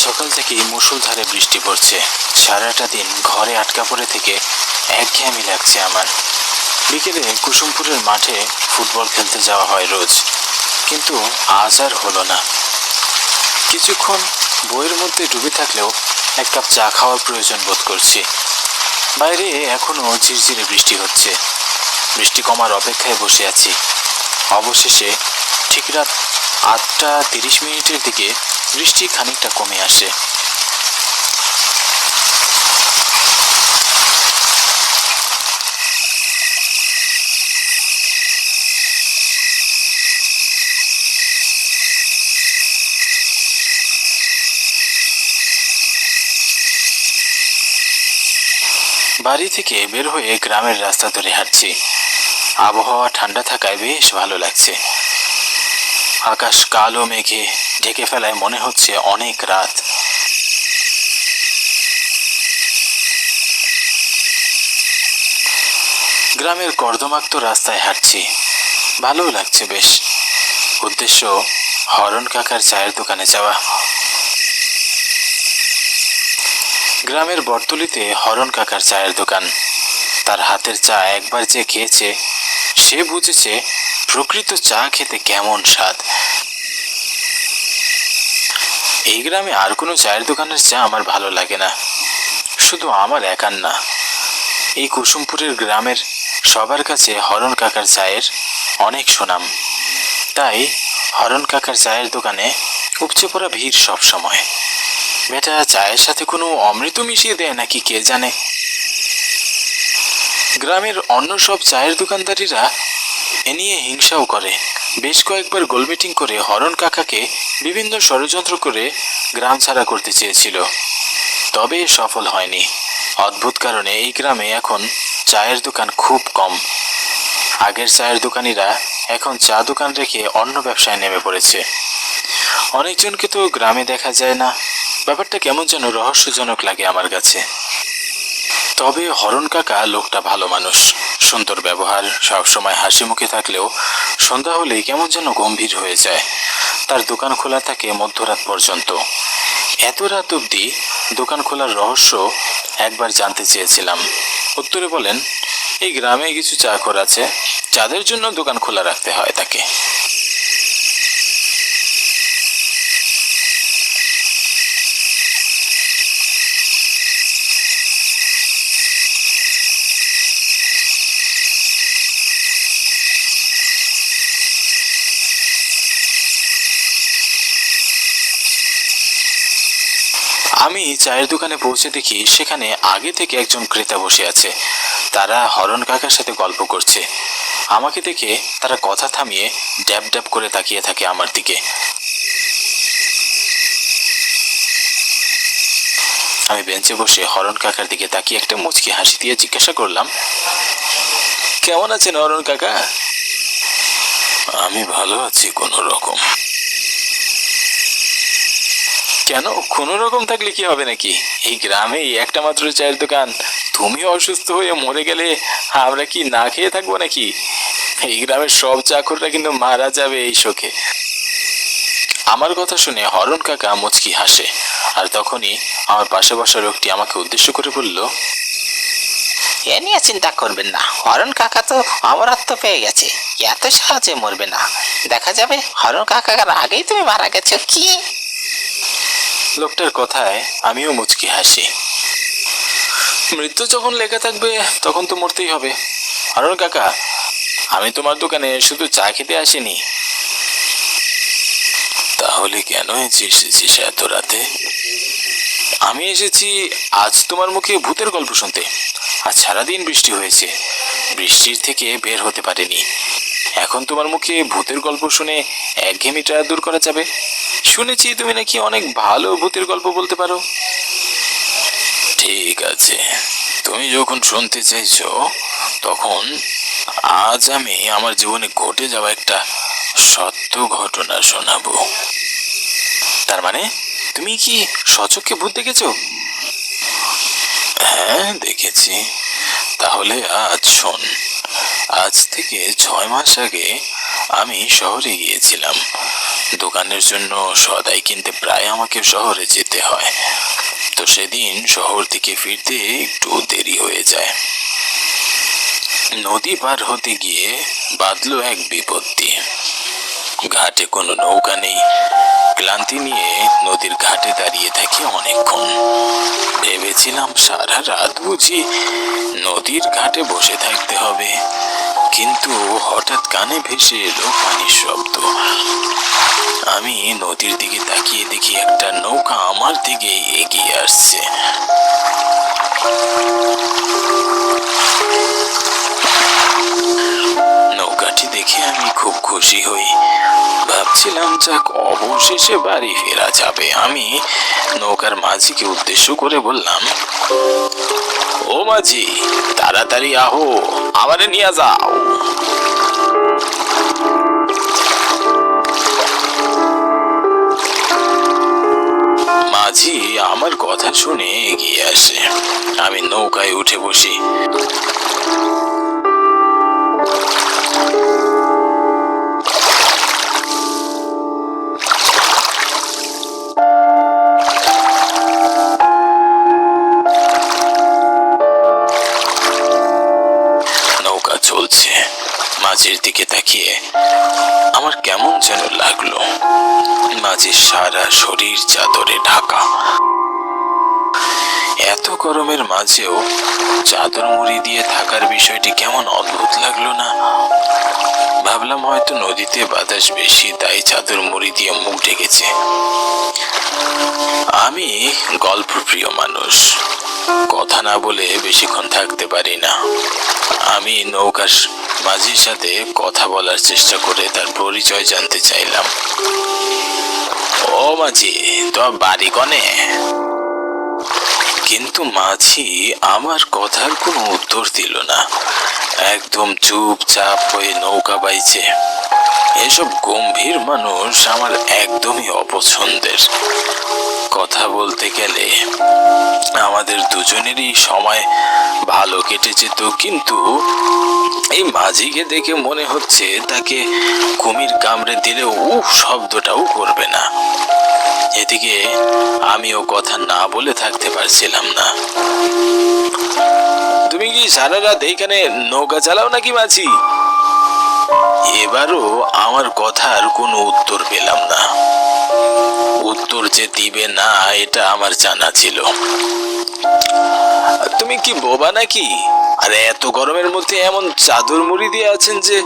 সকাল থেকেই মুষলধারে বৃষ্টি পড়ছে। সারাটা দিন ঘরে আটকা পড়ে থেকে একঘেয়েমি লাগছে আমার। বিকেলে কুসুমপুরের মাঠে ফুটবল খেলতে যাওয়া হয় রোজ, কিন্তু আজ আর হলো না। কিছুক্ষণ বইয়ের মধ্যে ডুবে থাকলেও এক কাপ চা খাওয়ার প্রয়োজন বোধ করছি। বাইরে এখনো ঝিরঝিরে বৃষ্টি হচ্ছে। বৃষ্টি কমার অপেক্ষায় বসে আছি। অবশেষে ঠিক রাত 8:30 দিকে বৃষ্টি খানিকটা কমে আসে। বাড়ি থেকে বের হয়ে গ্রামের রাস্তা ধরে হাঁটছি। আবহাওয়া ঠান্ডা থাকায় বেশ ভালো লাগছে। আকাশ কালো মেঘে ঢেকে ফেলায় মনে হচ্ছে অনেক রাত। গ্রামের কর্দমাক্ত রাস্তায় হাঁটছি, ভালো লাগছে বেশ। উদ্দেশ্য হরণ কাকার চায়ের দোকানে যাওয়া। গ্রামের বটতলিতে হরণ কাকার চায়ের দোকান। তার হাতের চা একবার যে খেয়েছে সে বুঝেছে প্রকৃত চা খেতে কেমন স্বাদ। এই গ্রামে আর কোনো চায়ের দোকানের চা আমার ভালো লাগে না, শুধু আমার একার না। এই কুসুমপুরের গ্রামের সবার কাছে হরণ কাকার চায়ের অনেক সুনাম। তাই হরণ কাকার চায়ের দোকানে উপচে পড়া ভিড় সব সময়। বেটা চায়ের সাথে কোনো অমৃত মিশিয়ে দেয় নাকি কে জানে। গ্রামের অন্য সব চায়ের দোকানদারিরা এ নিয়ে হিংসাও করে। বেশ কয়েকবার গোলমিটিং করে হরণ কাকাকে বিভিন্ন ষড়যন্ত্র করে গ্রাম ছাড়া করতে চেয়েছিল, তবে সফল হয়নি। অদ্ভুত কারণে এই গ্রামে এখন চায়ের দোকান খুব কম। আগের চায়ের দোকানিরা এখন চা দোকান রেখে অন্য ব্যবসায় নেমে পড়েছে। অনেকজনকে তো গ্রামে দেখা যায় না। ব্যাপারটা কেমন যেন রহস্যজনক লাগে আমার কাছে। তবে হরণ কাকা লোকটা ভালো মানুষ, সুন্দর ব্যবহার, সবসময় হাসি মুখে থাকলেও সন্ধ্যা হলেই কেমন যেন গম্ভীর হয়ে যায়। তার দোকান খোলা থাকে মধ্যরাত পর্যন্ত। এত রাত অবধি দোকান খোলার রহস্য একবার জানতে চেয়েছিলাম। উত্তরে বলেন, এই গ্রামে কিছু চাকর আছে যাদের জন্য দোকান খোলা রাখতে হয় তাকে। আমি চায়ের দোকানে পৌঁছে দেখি সেখানে আগে থেকে একজন ক্রেতা বসে আছে। তারা হরণ কাকার সাথে গল্প করছে। আমাকে দেখে তারা কথা থামিয়ে ড্যাব ড্যাব করে তাকিয়ে থাকে আমার দিকে। আমি বেঞ্চে বসে হরণ কাকার দিকে তাকিয়ে একটা মুচকি হাসি দিয়ে জিজ্ঞাসা করলাম, কেমন আছেন হরণ কাকা? আমি ভালো আছি কোনো রকম। কেন কোনো রকম থাকলে কি হবে নাকি? এই গ্রামে একটা মাত্র চায়ের দোকান, তুমি অসুস্থ হয়ে মরে গেলে আমরা কি না খেয়ে থাকবো নাকি? এই গ্রামের সব চাকররা কিন্তু মারা যাবে এই শোকে। আমার কথা শুনে হরণ কাকা মুচকি হাসে, আর তখনই আমার পাশে বসা লোকটি আমাকে উদ্দেশ্য করে বলল, এ নিয়ে চিন্তা করবেন না, হরণ কাকা তো অমরত্ব পেয়ে গেছে, এত সহজে মরবে না। দেখা যাবে হরণ কাকার আগেই তুমি মারা গেছো। কি? লোকটার কথায় আমিও মুচকি হাসি। মৃত্যু যখন লেখা থাকবে তখন তো মরতেই হবে। হরণ কাকা, আমি তোমার দোকানে শুধু চা খেতে আসিনি। তাহলে কেন এসেছিস এত রাতে? আমি এসেছি আজ তোমার মুখে ভূতের গল্প শুনতে। আজ সারাদিন বৃষ্টি হয়েছে, বৃষ্টির থেকে বের হতে পারিনি। এখন তোমার মুখে ভূতের গল্প শুনে একঘেয়েমিটা দূর করা যাবে। শুনেছি তুমি নাকি অনেক ভালো ভূতের গল্প বলতে পারো। ঠিক আছে, তুমি যখন শুনতে চাইছো তখন আজ আমি আমার জীবনে ঘটে যাওয়া একটা সত্য ঘটনা শোনাবো। তার মানে তুমি কি সচক্ষে ভূত দেখেছো? হ্যাঁ দেখেছি। তাহলে আজ শোন। আজ থেকে 6 মাস আগে আমি শহরে গিয়েছিলাম দোকানের জন্য সদাই কিনতে। প্রায় আমাকে শহরে যেতে হয়, তো সেদিন শহর থেকে ফিরতে একটু দেরি হয়ে যায়। নদী পার হতে গিয়ে বাঁধলো এক বিপত্তি। ঘাটে কোনো নৌকা নেই। ক্লান্তি নিয়ে নদীর ঘাটে দাঁড়িয়ে থাকি অনেকক্ষণ। ভেবেছিলাম সারা রাত বুঝি নদীর ঘাটে বসে থাকতে হবে, কিন্তু হঠাৎ কানে ভেসে এলো পানির শব্দ। আমি নদীর দিকে তাকিয়ে দেখি একটা নৌকা আমার দিকে এগিয়ে আসছে। নৌকাটি দেখে আমি খুব খুশি হই। ভাবছিলাম যাক, অবশেষে বাড়ি ফেরা যাবে। আমি নৌকার মাঝিকে উদ্দেশ্য করে বললাম, ও মাঝি, তাড়াতাড়ি আহো, আমারে নিয়ে যাও। মাঝি আমার কথা শুনে এগিয়ে আসে। আমি নৌকায় উঠে বসি। নৌকা চলছে। মাঝির দিকে তাকিয়ে আমার কেমন যেন লাগলো। মাঝির সারা শরীর চাদরে ঢাকা। এত গরমের মাঝেও চাদর মুড়ি দিয়ে থাকার বিষয়টি কেমন অদ্ভুত লাগলো না? ভাবলাম হয়তো নদীতে বাতাস বেশি, তাই চাদর মুড়ি দিয়ে মুখ ঢেকেছে। আমি গল্প প্রিয় মানুষ, কথা না বলে বেশিক্ষণ থাকতে পারি না। আমি নৌকার মাঝির সাথে কথা বলার চেষ্টা করে তার পরিচয় জানতে চাইলাম। ও মাঝি, তোর বাড়ি কনে? কিন্তু মাঝি আমার কথার কোনো উত্তর দিল না। একদম চুপচাপ হয়ে নৌকা বাইছে। এসব গম্ভীর মানুষ আমার একদমই অপছন্দের। কথা বলতে গেলে আমাদের দুজনেরই সময় ভালো কেটে যেত, কিন্তু এই মাঝিকে দেখে মনে হচ্ছে তাকে কুমির কামড়ে দিলেও উফ শব্দটাও করবে না। এদিকে আমিও কথা না বলে থাকতে পারছিলাম না। তুমি কি সারা রাত এইখানে নৌকা চালাও নাকি মাঝি? এবারও আমার কথার কোনো উত্তর পেলাম না। উত্তর যে দিবে না এটা আমার জানা ছিল। তুমি কি বোবা নাকি? আর এত গরমের মধ্যে এমন চাদর মুড়ি দিয়ে আছেন যে?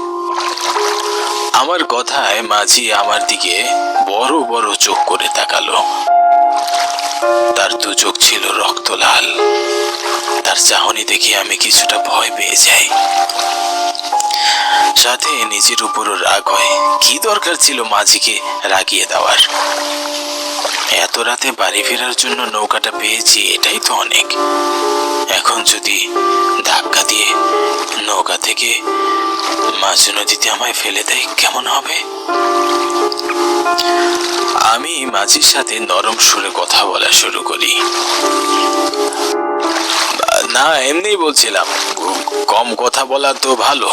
আমার কথায় মাঝি আমার দিকে বড় বড় চোখ করে তাকালো। তার দু চোখ ছিল রক্ত লাল। তার চাহনি দেখে আমি কিছুটা ভয় পেয়ে যাই, সাথে নিজের উপরও রাগ হয়। কি দরকার ছিল মাঝিকে রাগিয়ে দেওয়ার? এত রাতে বাড়ি ফেরার জন্য নৌকাটা পেয়েছি, এটাই তো অনেক। এখন যদি ধাক্কা দিয়ে নৌকা থেকে মাঝ নদীতে আমায় ফেলে দেয় কেমন হবে? আমি মাঝির সাথে নরম সুরে কথা বলা শুরু করি। না, এমনি বলছিলাম, কম কথা বলা তো ভালো।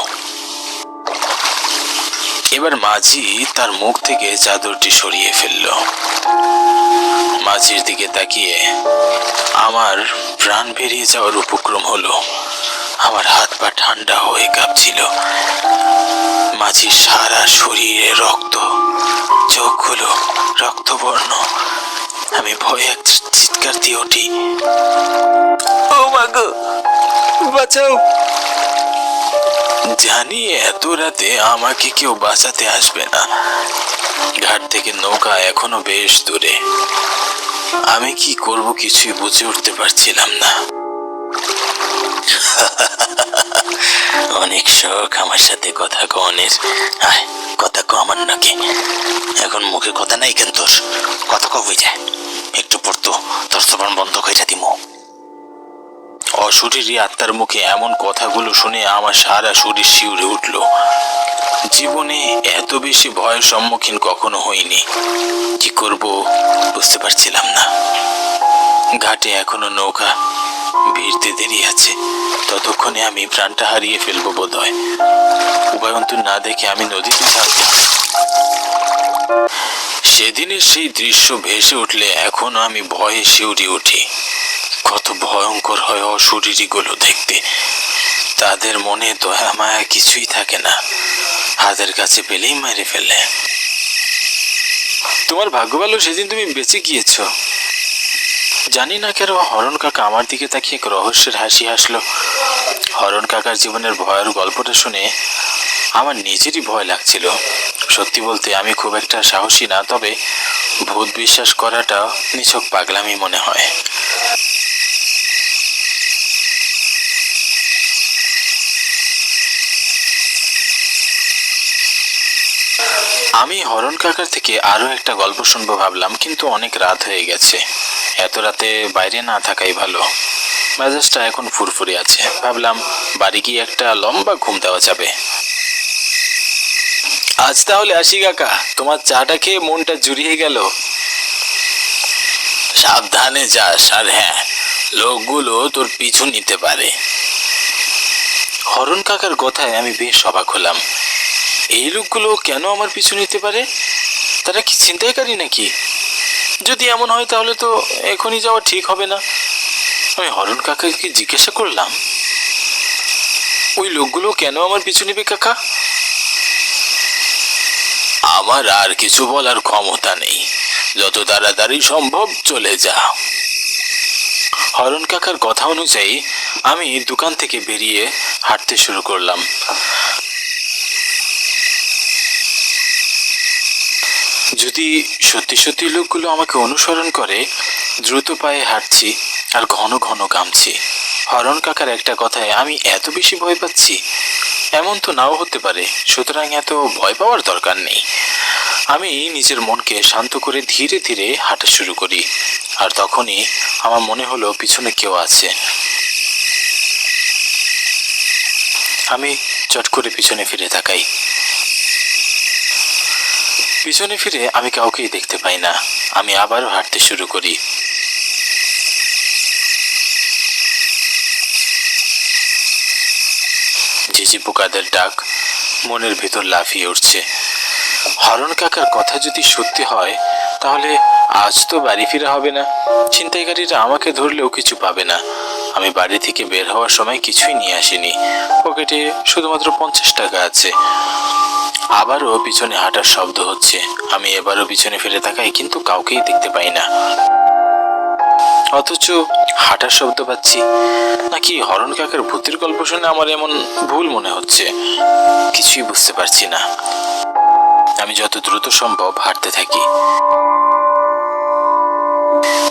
এবার মাঝি তার মুখ থেকে চাদরটি সরিয়ে ফেলল। মাঝির দিকে তাকিয়ে আমার প্রাণ বেরিয়ে যাওয়ার উপক্রম হলো। আমার হাত পা ঠান্ডা হয়ে কাঁপছিল। মাঝির সারা শরীরে রক্ত, চোখগুলো রক্তবর্ণ। আমি ভয়ে এক চিৎকার দিয়ে উঠি, ও মা গো, বাঁচাও! জানি এত রাতে আমাকে কেউ বাঁচাতে আসবে না। ঘাট থেকে নৌকা এখনো বেশ দূরে। আমি কি করব কিছুই বুঝে উঠতে পারছিলাম না। অনেক শখ আমার সাথে কথা কনের। আয়, কথা কো আমার নাকি? এখন মুখে কথা নাই কেন তোর? কথা কবই যায়, একটু পড়তো তোর জবান বন্ধ করে দিব। অশরীরী আত্মার মুখে এমন কথাগুলো শুনে আমার সারা শরীর শিউরে উঠল। জীবনে এত বেশি ভয়ের সম্মুখীন কখনো হইনি। কি করব বুঝতে পারছিলাম না। ঘাটে এখনো নৌকা ভিড়তে দেরি আছে, ততক্ষণে আমি প্রাণটা হারিয়ে ফেলবো বোধ হয়। উভয়ন্তর না দেখে আমি নদীতে ঝাঁপ দিলাম। সেদিনের সেই দৃশ্য ভেসে উঠলে এখনো আমি ভয়ে শিউরে উঠি। কত ভয়ঙ্কর হয় অশরীরীগুলো দেখতে। তাদের মনে দয়া মায়া কিছুই থাকে না, হাতের কাছে পেলেই মেরে ফেলে। তোমার ভাগ্য ভালো সেদিন তুমি বেঁচে গিয়েছো। জানি না কেন হরণ কাকা আমার দিকে তাকিয়ে এক রহস্যের হাসি হাসলো। হরণ কাকার জীবনের ভয়ের গল্পটা শুনে আমার নিজেরই ভয় লাগছিল। সত্যি বলতে আমি খুব একটা সাহসী না, তবে ভূত বিশ্বাস করাটা নিছক পাগলামি মনে হয়। আমি হরণ কাকার থেকে আরো একটা গল্প শুনবো ভাবলাম, কিন্তু অনেক রাত হয়ে গেছে। এত রাতে বাইরে না থাকাই ভালো। মেজাজটা এখন ফুরফুরে আছে। ভাবলাম বাড়ি গিয়ে একটা লম্বা ঘুম দেওয়া যাবে। আজ তাহলে আসি কাকা, তোমার চাটা খেয়ে মনটা জুড়িয়ে গেল। সাবধানে যাস, আর হ্যাঁ, লোকগুলো তোর পিছু নিতে পারে। হরণ কাকার কথায় আমি বেশ অবাক হলাম। এই লোকগুলো কেন আমার পিছু নিতে পারে? তারা কি ছিনতাইকারী নাকি? যদি এমন হয় তাহলে তো এখনই যাওয়া ঠিক হবে না। আমি হরণ কাকাকে জিজ্ঞাসা করলাম, ওই লোকগুলো কেন আমার পিছু নিবে কাকা? আমার আর কিছু বলার ক্ষমতা নেই, যত তাড়াতাড়ি সম্ভব চলে যা। হরণ কাকার কথা অনুযায়ী আমি দোকান থেকে বেরিয়ে হাঁটতে শুরু করলাম। যদি সত্যি সত্যি লোকগুলো আমাকে অনুসরণ করে, দ্রুত পায়ে হাঁটছি আর ঘন ঘন ঘামছি। হরণ কাকার একটা কথায় আমি এত বেশি ভয় পাচ্ছি, এমন তো নাও হতে পারে, সুতরাং এত ভয় পাওয়ার দরকার নেই। আমি নিজের মনকে শান্ত করে ধীরে ধীরে হাঁটা শুরু করি। আর তখনই আমার মনে হলো পিছনে কেউ আছে। আমি চট করে পিছনে ফিরে তাকাই। পিছনে ফিরে আমি কাউকেই দেখতে পাই না। আমি আবারও হাঁটতে শুরু করি। ঝিঝি পোকাদের ডাক মনের ভিতর লাফিয়ে উঠছে। হরণ কাকার কথা যদি সত্যি হয়, তাহলে আজ তো বাড়ি ফিরা হবে না। ছিনতাইকারীরা আমাকে ধরলেও কিছু পাবে না। আমি বাড়ি থেকে বের হওয়ার সময় কিছুই নিয়ে আসিনি, পকেটে শুধুমাত্র 50 টাকা আছে। আবারও পিছনে হাঁটার শব্দ হচ্ছে। আমি এবারও পিছনে ফিরে তাকাই, কিন্তু কাউকেই দেখতে পাই না। অথচ হাঁটার শব্দ পাচ্ছি। নাকি হরণ কাকার ভূতের গল্প শুনে আমার এমন ভুল মনে হচ্ছে? কিছুই বুঝতে পারছি না। আমি যত দ্রুত সম্ভব হাঁটতে থাকি।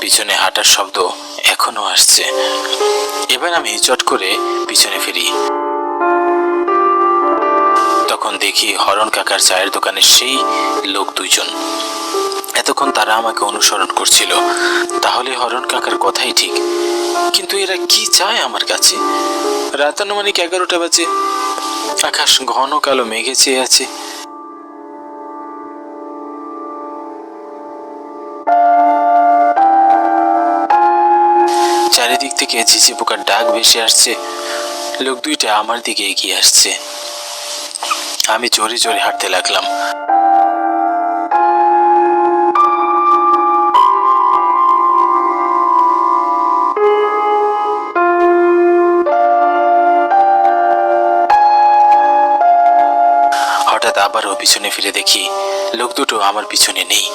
পিছনে হাঁটার শব্দ এখনো আসছে। এবার আমি চট করে পিছনে ফিরি। তখন দেখি হরণ কাকার চায়ের দোকানে সেই লোক দুইজন। এতক্ষণ তারা আমাকে অনুসরণ করছিল, তাহলে হরণ কাকার কথাই ঠিক। কিন্তু এরা কি চায় আমার কাছে? রাত আনুমানিক 11টা বাজে। আকাশ ঘন কালো মেঘে চেয়ে আছে। চারিদিক থেকে ঝিঝি পোকার ডাক ভেসে আসছে। লোক দুইটা আমার দিকে এগিয়ে আসছে। আমি জোরে জোরে হাঁটতে লাগলাম। হঠাৎ আবারও পিছনে ফিরে দেখি লোক দুটো আমার পিছনে নেই।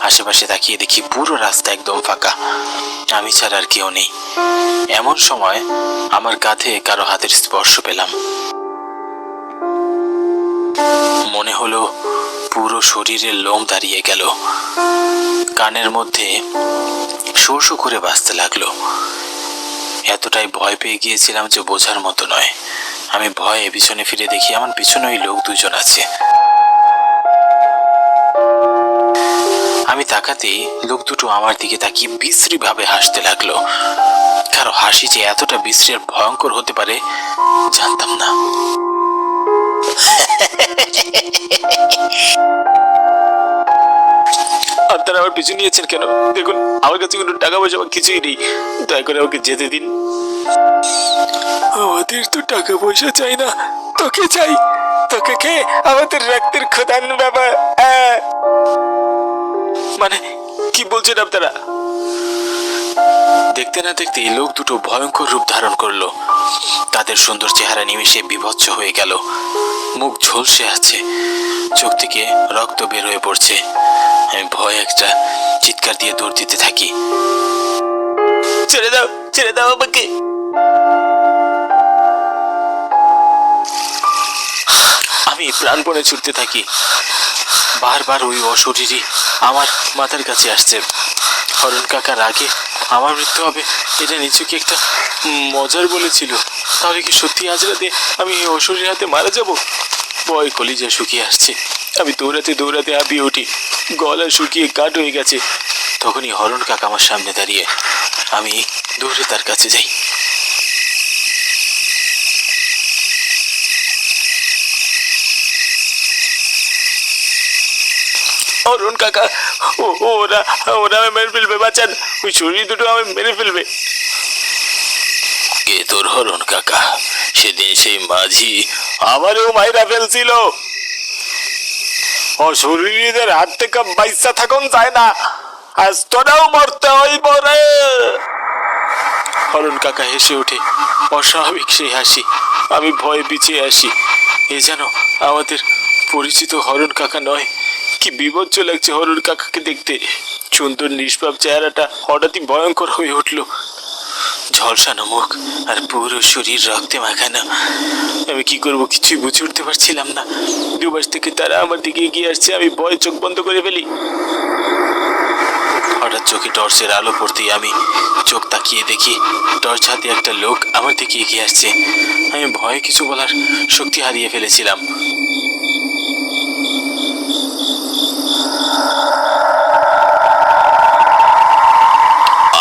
আশেপাশে তাকিয়ে দেখি পুরো রাস্তা একদম ফাঁকা, আমি ছাড়া আর কেউ নেই। এমন সময় আমার কাঁধে কারো হাতের স্পর্শ পেলাম। মনে হলো পুরো শরীরের লোম দাঁড়িয়ে গেল। কানের মধ্যে শো শো করে বাজতে লাগলো। এতটাই ভয় পেয়ে গিয়েছিলাম যে বোঝার মতো নয়। আমি ভয়ে পিছনে ফিরে দেখি আমার পিছনে ওই লোক দুজন আছে। আমি তাকাতেই লোক দুটো আমার দিকে তাকিয়ে বিশ্রী ভাবে হাসতে লাগলো। কারো হাসি যে এতটা বিশ্রী আর ভয়ঙ্কর হতে পারে জানতাম না। আপনারা আমার পিছু নিয়েছেন কেন? দেখুন, আমার কাছে কোনো টাকা পয়সা কিছুই নেই। দয়া করে আমাকে যেতে দিন। আমাদের তো টাকা পয়সা চাই না, তোকে চাই। তোকে খেয়ে আমাদের রক্তের খোদান বাবা। মানে কি বলছেন আপনারা? দেখতে না দেখতে এই লোক দুটো ভয়ঙ্কর রূপ ধারণ করলো। তাদের সুন্দর চেহারা নিমেষে বিভৎস হয়ে গেল। মুখ ঝলসে আছে, চোখ থেকে রক্ত বের হয়ে পড়ছে। আমি ভয়ে একটা চিৎকার দিয়ে দৌড় দিতে থাকি। ছেড়ে দাও, ছেড়ে দাও আমাকে। আমি প্রাণপণে ছুটতে থাকি। বারবার ওই অশরীরী আমার মাথার কাছে আসছে। হরণ কাকার আগে আমার মৃত্যু হবে এটা নিচুকে একটা মজার বলেছিল। তাহলে কি সত্যি আজ রাতে আমি এই অশরীর হাতে মারা যাব? ভয় কলিজা শুকিয়ে আসছে। আমি দৌড়াতে দৌড়াতে হাঁপিয়ে উঠি, গলা শুকিয়ে কাঠ হয়ে গেছে। তখনই হরণ কাকা আমার সামনে দাঁড়িয়ে। আমি দৌড়ে তার কাছে যাই। হরণ কাকা, ওরা ওরা আমি মেরে ফেলবে, বাঁচান। ওই শরীর দুটো আমি মেরে ফেলবে। কে তোর হরণ কাকা? সেদিন সেই মাঝি আমারও মাইরা ফেলছিল। অশরীরীদের হাত থেকে বাইসা থাকুন যায় না, আজ তোরাও মরতে হইব রে। হরণ কাকা হেসে ওঠে, অস্বাভাবিক সেই হাসি। আমি ভয়ে পিছিয়ে আসি। এ যেন আমাদের পরিচিত হরণ কাকা নয়। কি বিভৎস লাগছে হরণ কাকাকে দেখতে। সুন্দর নিষ্পাপ চেহারাটা হঠাৎই ভয়ঙ্কর হয়ে উঠল। ঝলসানো মুখ আর পুরো শরীর রক্তে মাখানো। আমি কি করব কিছুই বুঝে উঠতে পারছিলাম না। দুপাশ থেকে তারা আমার দিকে এগিয়ে আসছে। আমি ভয়ে চোখ বন্ধ করে ফেলি। হঠাৎ চোখে টর্চের আলো পড়তেই আমি চোখ তাকিয়ে দেখি টর্চ হাতে একটা লোক আমার দিকে এগিয়ে আসছে। আমি ভয়ে কিছু বলার শক্তি হারিয়ে ফেলেছিলাম।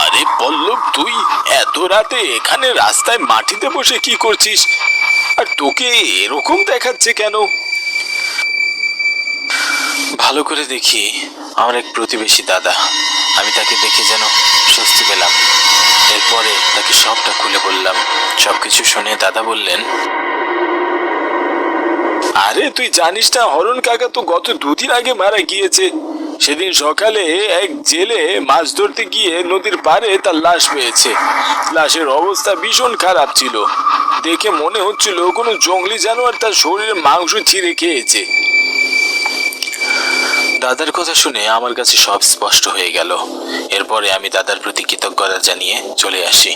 আরে পল্লব, তুই এত রাতে এখানে রাস্তায় মাটিতে বসে কি করছিস? আর তোকে এরকম দেখাচ্ছে কেন? ভালো করে দেখি আমার এক প্রতিবেশী দাদা। আমি তাকে দেখে যেন স্বস্তি পেলাম। এরপরে তাকে সবটা খুলে বললাম। সবকিছু শুনে দাদা বললেন, আরে তুই জানিস না হরণ কাকা তো গত 2 দিন আগে মারা গিয়েছে। সেদিন সকালে এক জেলে মাছ ধরতে গিয়ে নদীর পাড়ে তার লাশ পেয়েছে। লাশের অবস্থা ভীষণ খারাপ ছিল। দেখে মনে হচ্ছিল কোনো জঙ্গলি জানোয়ার তার শরীরে মাংস ছিঁড়ে খেয়েছে। দাদার কথা শুনে আমার কাছে সব স্পষ্ট হয়ে গেল। এরপরে আমি দাদার প্রতি কৃতজ্ঞতা জানিয়ে চলে আসি।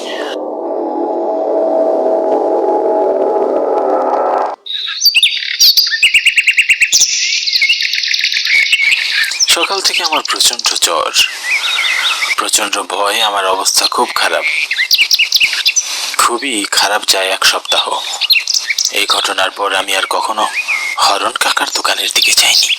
সকাল থেকে আমার প্রচন্ড জ্বর, প্রচন্ড ভয়। আমার অবস্থা খুব খারাপ, খুবই খারাপ যায় 1 সপ্তাহ। এই ঘটনার পর আমি আর কখনো হরণ কাকার দোকানের দিকে যাইনি।